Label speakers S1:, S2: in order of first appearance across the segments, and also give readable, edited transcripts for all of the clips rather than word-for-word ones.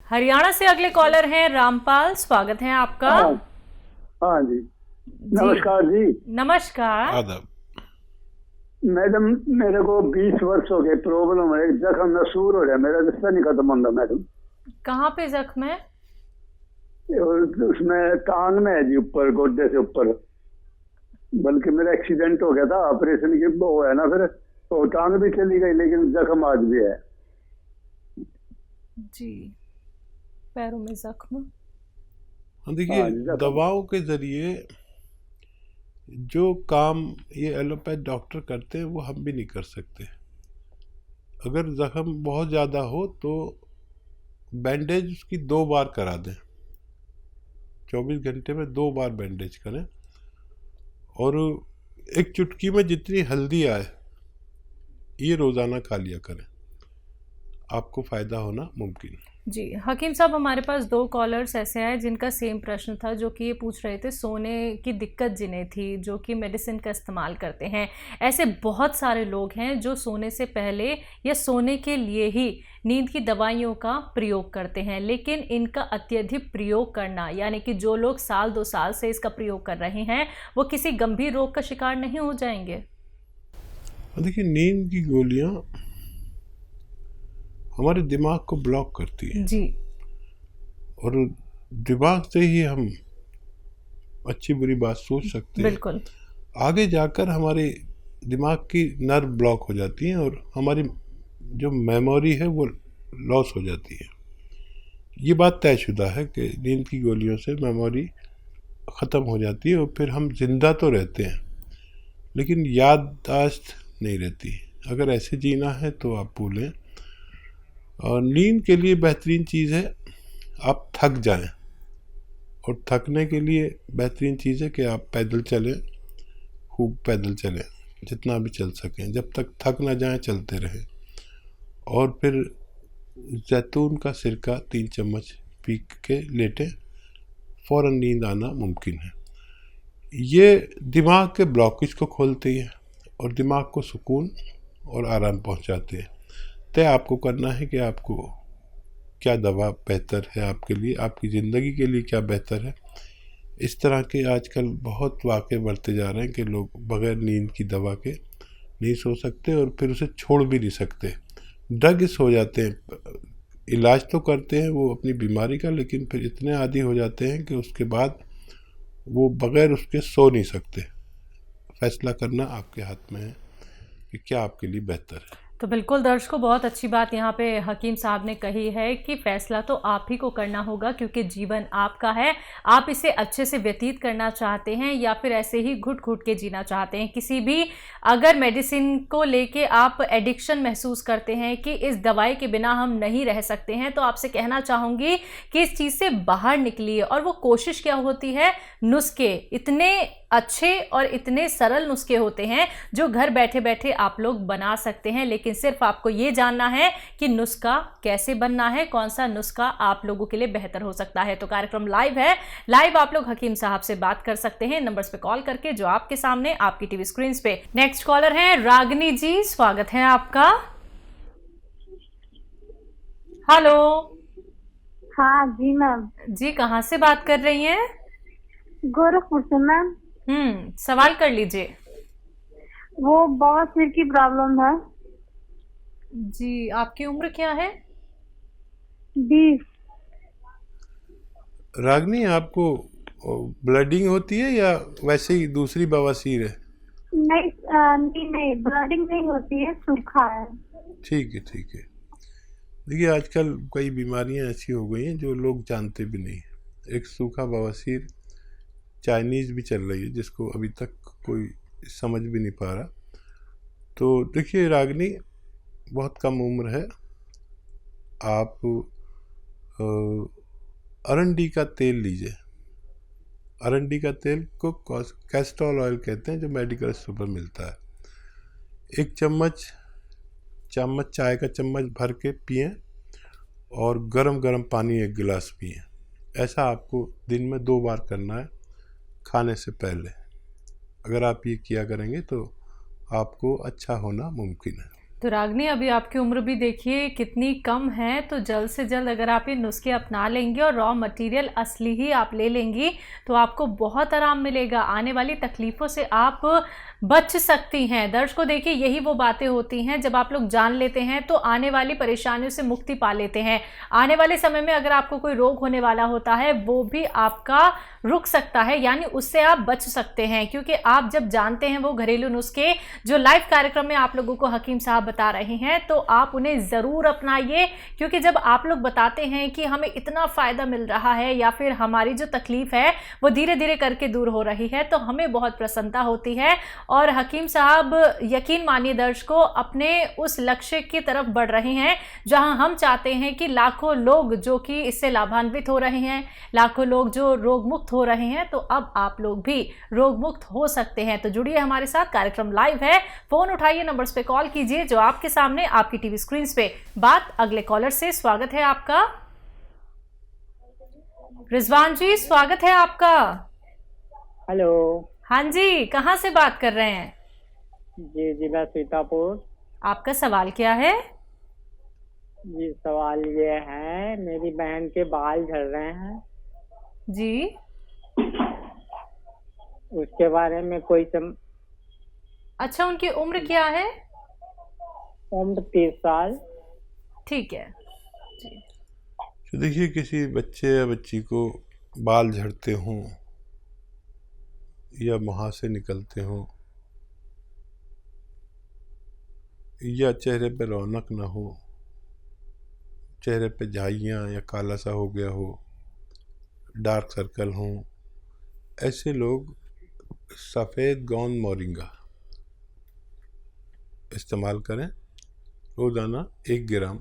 S1: हरियाणा से अगले कॉलर हैं रामपाल, स्वागत है आपका।
S2: हाँ। हाँ जी।
S1: जी
S2: नमस्कार जी।
S1: नमस्कार।
S3: आदाब।
S2: मैडम, मेरे को 20 वर्ष हो गए, प्रॉब्लम है, जख्म नसूर हो रहा है, मेरा रिश्ता नहीं खत्म होता मैडम।
S1: कहाँ पे जख्म है?
S2: और उसमें टांग में है जी, ऊपर गोड्डे से ऊपर। बल्कि मेरा एक्सीडेंट हो गया था, ऑपरेशन की वो है ना, फिर तो टांग भी चली गई, लेकिन जख्म आज भी है।
S1: जी, पैरों में जख्म।
S3: देखिए,
S2: हाँ जी, जख्म।
S3: दवाओं के जरिए जो काम ये एलोपैथ डॉक्टर करते हैं वो हम भी नहीं कर सकते। अगर जख्म बहुत ज़्यादा हो तो बैंडेज उसकी 2 बार करा दें, 24 घंटे में 2 बार बैंडेज करें, और एक चुटकी में जितनी हल्दी आए ये रोज़ाना खा लिया करें, आपको फ़ायदा होना मुमकिन है।
S1: जी हकीम साहब, हमारे पास 2 कॉलर्स ऐसे आए जिनका सेम प्रश्न था, जो कि ये पूछ रहे थे सोने की दिक्कत जिन्हें थी, जो कि मेडिसिन का इस्तेमाल करते हैं। ऐसे बहुत सारे लोग हैं जो सोने से पहले या सोने के लिए ही नींद की दवाइयों का प्रयोग करते हैं, लेकिन इनका अत्यधिक प्रयोग करना, यानी कि जो लोग साल 2 साल से इसका प्रयोग कर रहे हैं, वो किसी गंभीर रोग का शिकार नहीं हो जाएंगे?
S3: देखिए, नींद की गोलियां हमारे दिमाग को ब्लॉक करती है,
S1: जी
S3: और दिमाग से ही हम अच्छी बुरी बात सोच सकते हैं।
S1: बिल्कुल।
S3: आगे जाकर हमारे दिमाग की नर्व ब्लॉक हो जाती हैं और हमारी जो मेमोरी है वो लॉस हो जाती है। ये बात तयशुदा है कि नींद की गोलियों से मेमोरी ख़त्म हो जाती है, और फिर हम जिंदा तो रहते हैं लेकिन याददाश्त नहीं रहती। अगर ऐसे जीना है तो आप भूलें। और नींद के लिए बेहतरीन चीज़ है आप थक जाएं, और थकने के लिए बेहतरीन चीज़ है कि आप पैदल चलें, खूब पैदल चलें, जितना भी चल सकें, जब तक थक ना जाएं चलते रहें। और फिर जैतून का सिरका 3 चम्मच पी के लेटें, फ़ौरन नींद आना मुमकिन है। ये दिमाग के ब्लॉकेज को खोलती है और दिमाग को सुकून और आराम पहुंचाते हैं। तय आपको करना है कि आपको क्या दवा बेहतर है आपके लिए, आपकी ज़िंदगी के लिए क्या बेहतर है। इस तरह के आजकल बहुत वाक़े बढ़ते जा रहे हैं कि लोग बग़ैर नींद की दवा के नहीं सो सकते, और फिर उसे छोड़ भी नहीं सकते, ड्रग्स हो जाते हैं। इलाज तो करते हैं वो अपनी बीमारी का, लेकिन फिर इतने आदी हो जाते हैं कि उसके बाद वो बग़ैर उसके सो नहीं सकते। फैसला करना आपके हाथ में है कि क्या आपके लिए बेहतर है।
S1: तो बिल्कुल दर्शकों, बहुत अच्छी बात यहाँ पे हकीम साहब ने कही है कि फैसला तो आप ही को करना होगा, क्योंकि जीवन आपका है। आप इसे अच्छे से व्यतीत करना चाहते हैं या फिर ऐसे ही घुट घुट के जीना चाहते हैं। किसी भी अगर मेडिसिन को लेके आप एडिक्शन महसूस करते हैं कि इस दवाई के बिना हम नहीं रह सकते हैं, तो आपसे कहना चाहूँगी कि इस चीज़ से बाहर निकलिए। और वो कोशिश क्या होती है, नुस्खे इतने अच्छे और इतने सरल नुस्खे होते हैं जो घर बैठे बैठे आप लोग बना सकते हैं, लेकिन सिर्फ आपको ये जानना है कि नुस्खा कैसे बनना है, कौन सा नुस्खा आप लोगों के लिए बेहतर हो सकता है। तो कार्यक्रम लाइव है, लाइव आप लोग हकीम साहब से बात कर सकते हैं नंबर्स पे कॉल करके, जो आपके सामने आपकी टीवी स्क्रीन पे। नेक्स्ट कॉलर है रागिनी जी, स्वागत है आपका। हेलो।
S4: हाँ जी मैम।
S1: जी कहाँ से बात कर रही हैं?
S4: गोरखपुर से मैम।
S1: सवाल कर लीजिए।
S4: वो बहुत सिर की प्रॉब्लम है।
S1: जी, आपकी उम्र क्या है?
S4: 20।
S3: रागनी, आपको ब्लडिंग होती है या वैसे ही दूसरी बवासीर है?
S4: नहीं नहीं, ब्लडिंग नहीं होती है, सूखा है।
S3: ठीक है, ठीक है। देखिए, आजकल कई बीमारियां ऐसी हो गई हैं जो लोग जानते भी नहीं। एक सूखा बवासीर चाइनीज़ भी चल रही है, जिसको अभी तक कोई समझ भी नहीं पा रहा। तो देखिए रागनी, बहुत कम उम्र है। आप अरंडी का तेल लीजिए। अरंडी का तेल को कैस्ट्रॉल ऑयल कहते हैं, जो मेडिकल स्टोर पर मिलता है। 1 चम्मच चाय का चम्मच भर के पिएं, और गरम गरम पानी 1 गिलास पिएं। ऐसा आपको दिन में 2 बार करना है, खाने से पहले। अगर आप ये किया करेंगे तो आपको अच्छा होना मुमकिन है।
S1: तो रागनी, अभी आपकी उम्र भी देखिए कितनी कम है, तो जल्द से जल्द अगर आप ये नुस्खे अपना लेंगी और रॉ मटेरियल असली ही आप ले लेंगी तो आपको बहुत आराम मिलेगा। आने वाली तकलीफ़ों से आप बच सकती हैं। दर्शकों देखिए, यही वो बातें होती हैं जब आप लोग जान लेते हैं तो आने वाली परेशानियों से मुक्ति पा लेते हैं। आने वाले समय में अगर आपको कोई रोग होने वाला होता है वो भी आपका रुक सकता है, यानी उससे आप बच सकते हैं, क्योंकि आप जब जानते हैं वो घरेलू नुस्खे जो लाइव कार्यक्रम में आप लोगों को हकीम साहब बता रहे हैं तो आप उन्हें ज़रूर अपनाइए। क्योंकि जब आप लोग बताते हैं कि हमें इतना फ़ायदा मिल रहा है या फिर हमारी जो तकलीफ़ है वो धीरे धीरे करके दूर हो रही है तो हमें बहुत प्रसन्नता होती है। और हकीम साहब, यकीन मानिए दर्शकों, अपने उस लक्ष्य की तरफ बढ़ रहे हैं जहां हम चाहते हैं कि लाखों लोग जो कि इससे लाभान्वित हो रहे हैं, लाखों लोग जो रोग मुक्त हो रहे हैं, तो अब आप लोग भी रोग मुक्त हो सकते हैं। तो जुड़िए हमारे साथ, कार्यक्रम लाइव है, फोन उठाइए, नंबर्स पे कॉल कीजिए जो आपके सामने आपकी टीवी स्क्रीन पे। बात अगले कॉलर से, स्वागत है आपका। रिजवान जी, स्वागत है आपका।
S5: हेलो।
S1: हाँ जी, कहाँ से बात कर रहे हैं?
S5: जी जी, मैं सीतापुर।
S1: आपका सवाल क्या है?
S5: जी, सवाल ये है, मेरी बहन के बाल झड़ रहे हैं
S1: जी।
S5: उसके बारे में कोई
S1: अच्छा, उनकी उम्र क्या है?
S5: उम्र 30 साल।
S1: ठीक है।
S3: तो देखिए, किसी बच्चे या बच्ची को बाल झड़ते हों या मुहासे निकलते हों या चेहरे पे रौनक ना हो, चेहरे पे झाइयाँ या काला सा हो गया हो, डार्क सर्कल हों, ऐसे लोग सफ़ेद गोंद मोरिंगा इस्तेमाल करें। रोज़ाना 1 ग्राम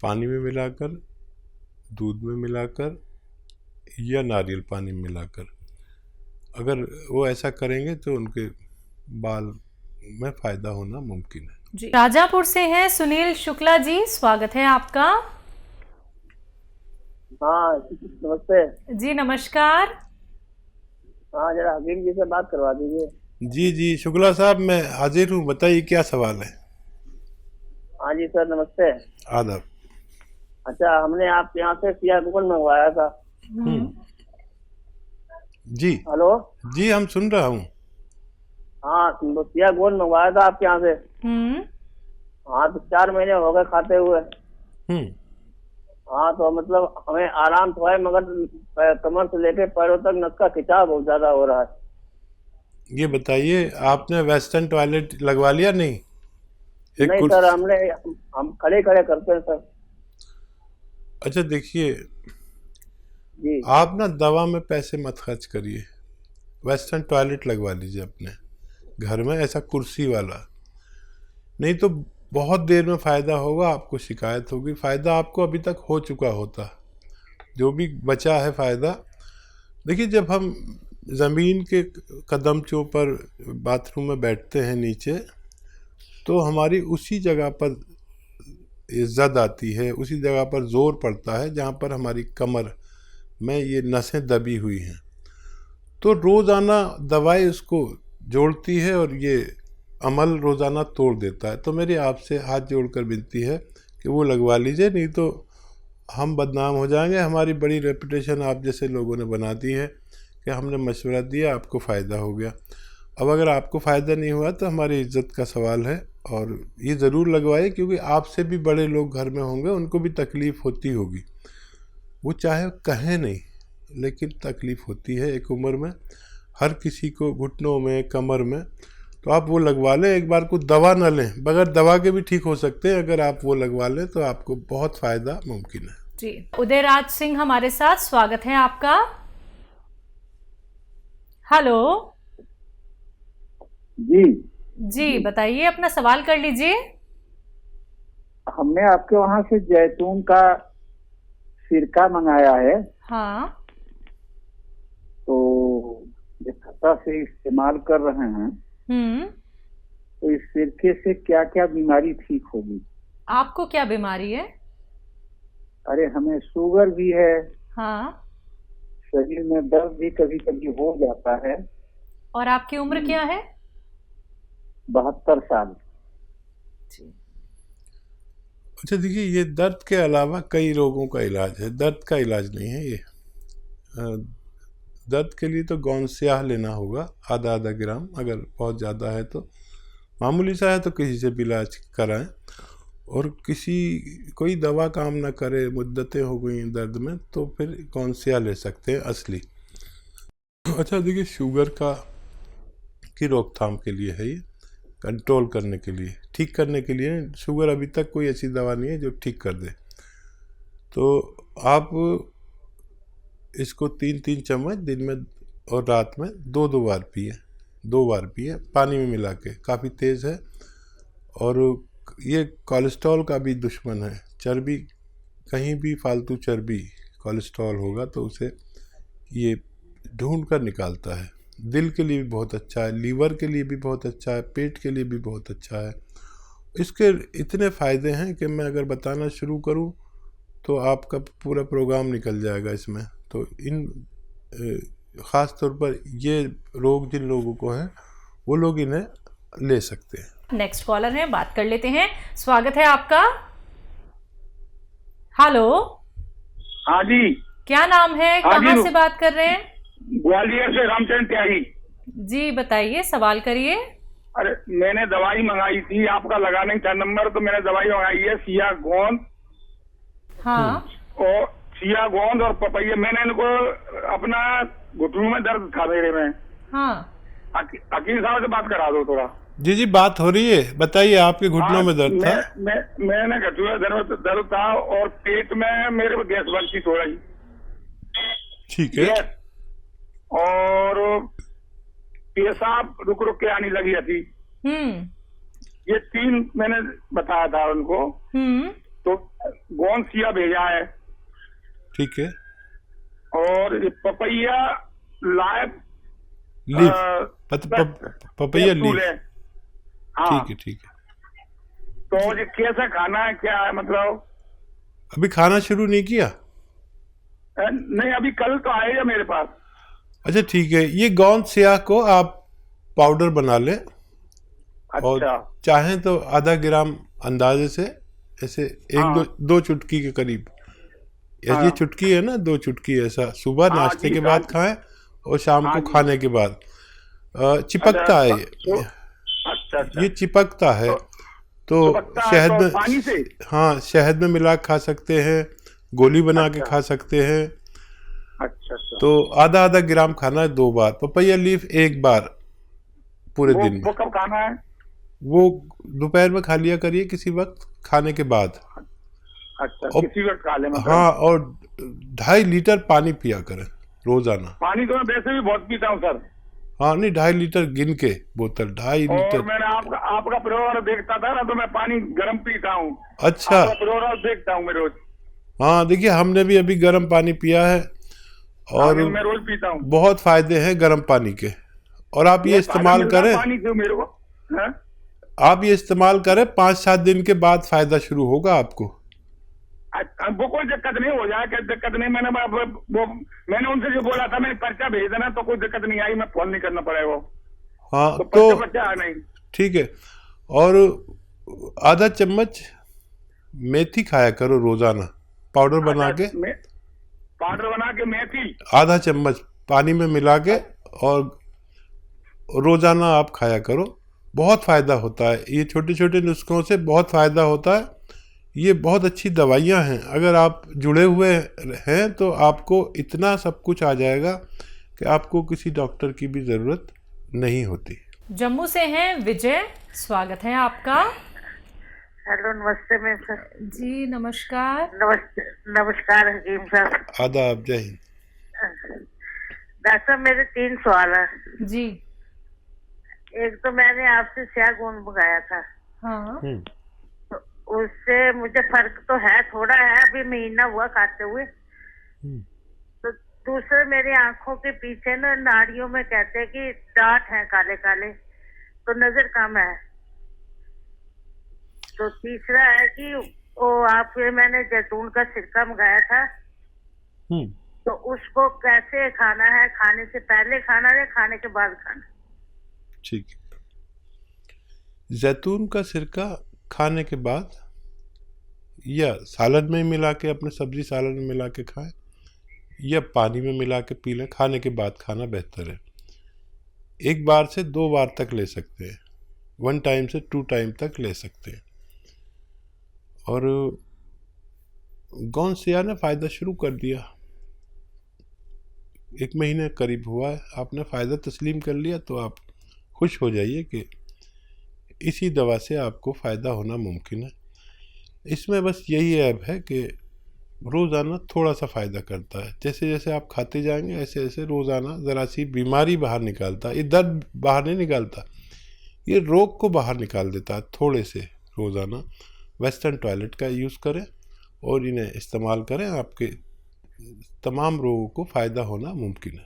S3: पानी में मिलाकर, दूध में मिलाकर या नारियल पानी में मिलाकर, अगर वो ऐसा करेंगे तो उनके बाल में फ़ायदा होना मुमकिन है।
S1: जी। राजापुर से हैं सुनील शुक्ला जी, स्वागत है आपका।
S6: हाँ, नमस्ते
S1: जी नमस्कार।
S6: हाँ, जरा हकीम जी से बात करवा दीजिए।
S3: जी जी, शुक्ला साहब, मैं हाजिर हूँ, बताइए क्या सवाल है।
S6: हाँ जी सर, नमस्ते।
S3: आदाब।
S6: अच्छा, हमने आपके यहाँ से सिया गोल्ड मंगवाया था।
S3: जी
S6: हेलो।
S3: जी, हम सुन रहा हूँ।
S6: हाँ, तो सिया गोल्ड मंगवाया था आपके यहाँ से। हाँ, तो 4 महीने हो गए खाते हुए। हाँ, तो मतलब हमें आराम तो है, मगर कमर से लेके पैरों तक नस का खिंचाव बहुत ज्यादा हो रहा है।
S3: ये बताइए, आपने वेस्टर्न टॉयलेट लगवा लिया? नहीं,
S6: नहीं सर, हम खड़े खड़े करते हैं सर।
S3: अच्छा देखिए
S6: जी।
S3: आप ना दवा में पैसे मत खर्च करिए, वेस्टर्न टॉयलेट लगवा लीजिए अपने घर में, ऐसा कुर्सी वाला। नहीं तो बहुत देर में फ़ायदा होगा, आपको शिकायत होगी। फ़ायदा आपको अभी तक हो चुका होता, जो भी बचा है फ़ायदा। देखिए, जब हम ज़मीन के कदमचों पर बाथरूम में बैठते हैं नीचे, तो हमारी उसी जगह पर इज़्ज़त आती है, उसी जगह पर ज़ोर पड़ता है जहाँ पर हमारी कमर में ये नसें दबी हुई हैं। तो रोज़ाना दवाई उसको जोड़ती है और ये अमल रोज़ाना तोड़ देता है। तो मेरी आपसे हाथ जोड़कर विनती है कि वो लगवा लीजिए, नहीं तो हम बदनाम हो जाएंगे। हमारी बड़ी रेपुटेशन आप जैसे लोगों ने बना दी है कि हमने मशवरा दिया, आपको फ़ायदा हो गया। अब अगर आपको फ़ायदा नहीं हुआ तो हमारी इज्जत का सवाल है, और ये ज़रूर लगवाइए, क्योंकि आपसे भी बड़े लोग घर में होंगे, उनको भी तकलीफ़ होती होगी। वो चाहे कहें नहीं, लेकिन तकलीफ़ होती है एक उम्र में, हर किसी को घुटनों में, कमर में। तो आप वो लगवा लें, एक बार को दवा न लें, बगैर दवा के भी ठीक हो सकते हैं। अगर आप वो लगवा लें तो आपको बहुत फ़ायदा मुमकिन है।
S1: जी। उदयराज सिंह हमारे साथ, स्वागत है आपका। हेलो
S2: जी
S1: जी, बताइए, अपना सवाल कर लीजिए।
S2: हमने आपके वहाँ से जैतून का सिरका मंगाया है,
S1: हाँ।
S2: तो निष्ठा से इस्तेमाल कर रहे हैं, तो इस सिरके से क्या क्या बीमारी ठीक होगी?
S1: आपको क्या बीमारी है?
S2: अरे, हमें शुगर भी है,
S1: हाँ।
S2: शरीर में दर्द भी कभी कभी हो जाता है।
S1: और आपकी उम्र क्या है?
S2: 72 साल।
S1: जी।
S3: अच्छा देखिए, ये दर्द के अलावा कई रोगों का इलाज है, दर्द का इलाज नहीं है ये। दर्द के लिए तो गौन स्याह लेना होगा, आधा आधा ग्राम। अगर बहुत ज़्यादा है तो, मामूली सा है तो किसी से भी इलाज कराएं। और कोई दवा काम ना करे, मुद्दतें हो गई दर्द में, तो फिर गौन स्याह ले सकते हैं असली। अच्छा देखिए, शुगर की रोकथाम के लिए है ये, कंट्रोल करने के लिए, ठीक करने के लिए। शुगर अभी तक कोई ऐसी दवा नहीं है जो ठीक कर दे। तो आप इसको 3-3 चम्मच दिन में और रात में 2-2 बार पिए, 2 बार पिए पानी में मिला के। काफ़ी तेज़ है और ये कोलेस्ट्रॉल का भी दुश्मन है। चर्बी, कहीं भी फालतू चर्बी, कोलेस्ट्रॉल होगा तो उसे ये ढूंढ कर निकालता है। दिल के लिए भी बहुत अच्छा है, लीवर के लिए भी बहुत अच्छा है, पेट के लिए भी बहुत अच्छा है। इसके इतने फ़ायदे हैं कि मैं अगर बताना शुरू करूं तो आपका पूरा प्रोग्राम निकल जाएगा इसमें। तो ख़ास तौर पर ये रोग जिन लोगों को है वो लोग इन्हें ले सकते हैं।
S1: नेक्स्ट कॉलर है, बात कर लेते हैं। स्वागत है आपका। हेलो।
S7: हाँ जी।
S1: क्या नाम है, कहाँ से बात कर रहे हैं?
S7: ग्वालियर से रामचंद्र त्यागी
S1: जी, बताइए, सवाल करिए।
S7: अरे मैंने दवाई मंगाई थी, आपका लगा नहीं था नंबर, तो मैंने दवाई मंगाई है सिया गोंद।
S1: हाँ।
S7: और सिया गोंद और पपैया। मैंने इनको अपना घुटनों में दर्द था मेरे में।
S1: हाँ।
S7: वकील साहब से बात करा दो थोड़ा।
S3: जी बात हो रही है, बताइए। आपके घुटनों में दर्द था?
S7: मैंने घुटनों में दर्द था और पेट में मेरे को गैस बनती थोड़ा ही।
S3: ठीक है।
S7: और पेशाब रुक रुक के आने लगी थी। ये 3 मैंने बताया था उनको। तो गोंद सिया भेजा है।
S3: ठीक है।
S7: और ये पपैया लाइव
S3: पपैया लीफ।
S7: हाँ।
S3: ठीक है, ठीक है।
S7: तो ये कैसा खाना है, क्या है मतलब?
S3: अभी खाना शुरू नहीं किया?
S7: नहीं, अभी कल तो आएगा मेरे पास।
S3: अच्छा ठीक है। ये गोंद स्याह को आप पाउडर बना लें।
S7: अच्छा।
S3: और चाहें तो आधा ग्राम अंदाजे से, ऐसे दो चुटकी के करीब। ये चुटकी है ना, 2 चुटकी, ऐसा सुबह नाश्ते के बाद खाएं और शाम को खाने के बाद। चिपकता है ये।
S7: अच्छा।
S3: ये चिपकता है तो शहद में,
S7: पानी से?
S3: हाँ, शहद में मिला खा सकते हैं, गोली बना के खा सकते हैं।
S7: अच्छा।
S3: तो आधा आधा ग्राम खाना है 2 बार। पपैया लीफ 1 बार पूरे दिन में।
S7: वो कब खाना है?
S3: वो दोपहर में खा लिया करिए, किसी वक्त खाने के बाद।
S7: अच्छा, किसी वक्त खा ले मतलब?
S3: हाँ, और 2.5 लीटर पानी पिया करें रोजाना।
S7: पानी तो मैं वैसे भी बहुत पीता हूँ सर।
S3: हाँ नहीं, 2.5 लीटर गिन के बोतल, 2.5 लीटर।
S7: और मैंने आपका प्रोग्राम देखता था ना, तो मैं पानी गर्म पीता हूँ।
S3: अच्छा।
S7: प्रोग्राम देखता हूँ मैं रोज।
S3: हाँ देखिए, हमने भी अभी गर्म पानी पिया है और
S7: मैं रोज पीता हूँ।
S3: बहुत फायदे हैं गर्म पानी के। और आप ये इस्तेमाल करें,
S7: पानी क्यों मेरे को?
S3: आप ये इस्तेमाल करें, 5-7 दिन के बाद फायदा शुरू होगा आपको।
S7: वो कोई दिक्कत नहीं हो जाए, क्या दिक्कत नहीं। मैंने उनसे जो बोला था, मैंने पर्चा भेज देना, तो कोई दिक्कत नहीं आई। मैं फोन नहीं करना पड़ेगा।
S3: हाँ
S7: तो पर्चा नहीं। ठीक
S3: है। और आधा चम्मच मेथी खाया करो रोजाना, पाउडर बना के। मेथी आधा चम्मच पानी में मिला के और रोजाना आप खाया करो। बहुत फायदा होता है। ये छोटे छोटे नुस्खों से बहुत फायदा होता है। ये बहुत अच्छी दवाइयाँ हैं। अगर आप जुड़े हुए हैं तो आपको इतना सब कुछ आ जाएगा कि आपको किसी डॉक्टर की भी ज़रूरत नहीं होती।
S1: जम्मू से हैं विजय, स्वागत है आपका।
S8: हेलो, नमस्ते मैम सर।
S1: जी नमस्कार।
S8: नमस्कार हकीम साहब।
S3: आदाब, जय हिंद।
S8: डॉक्टर साहब, मेरे 3 सवाल है
S1: जी।
S8: एक तो मैंने आपसे स्याह गोंद मंगाया था।
S1: हाँ।
S8: तो उससे मुझे फर्क तो है, थोड़ा है, अभी महीना हुआ खाते हुए। तो दूसरे, मेरी आंखों के पीछे ना नाड़ियों में कहते हैं कि डांट है काले काले, तो नजर कम है। तो तीसरा है कि वो आपके, मैंने जैतून का सिरका मंगाया था, तो उसको कैसे खाना है, खाने से पहले खाना है या खाने के बाद खाना?
S3: ठीक है। जैतून का सिरका खाने के बाद या सालन में मिला के, अपने सब्जी सालन में मिला के खाएं या पानी में मिला के पी लें। खाने के बाद खाना बेहतर है। 1 बार से 2 बार तक ले सकते हैं, 1 टाइम से 2 टाइम तक ले सकते हैं। और गौनसिया ने फ़ायदा शुरू कर दिया, 1 महीने करीब हुआ है, आपने फ़ायदा तस्लीम कर लिया, तो आप खुश हो जाइए कि इसी दवा से आपको फ़ायदा होना मुमकिन है। इसमें बस यही ऐब है कि रोज़ाना थोड़ा सा फ़ायदा करता है। जैसे जैसे आप खाते जाएंगे ऐसे ऐसे रोज़ाना ज़रा सी बीमारी बाहर निकालता है। ये दर्द बाहर नहीं निकालता, ये रोग को बाहर निकाल देता है थोड़े से। रोज़ाना वेस्टर्न टॉयलेट का यूज़ करें और इन्हें इस्तेमाल करें, आपके तमाम रोगों को फ़ायदा होना मुमकिन है।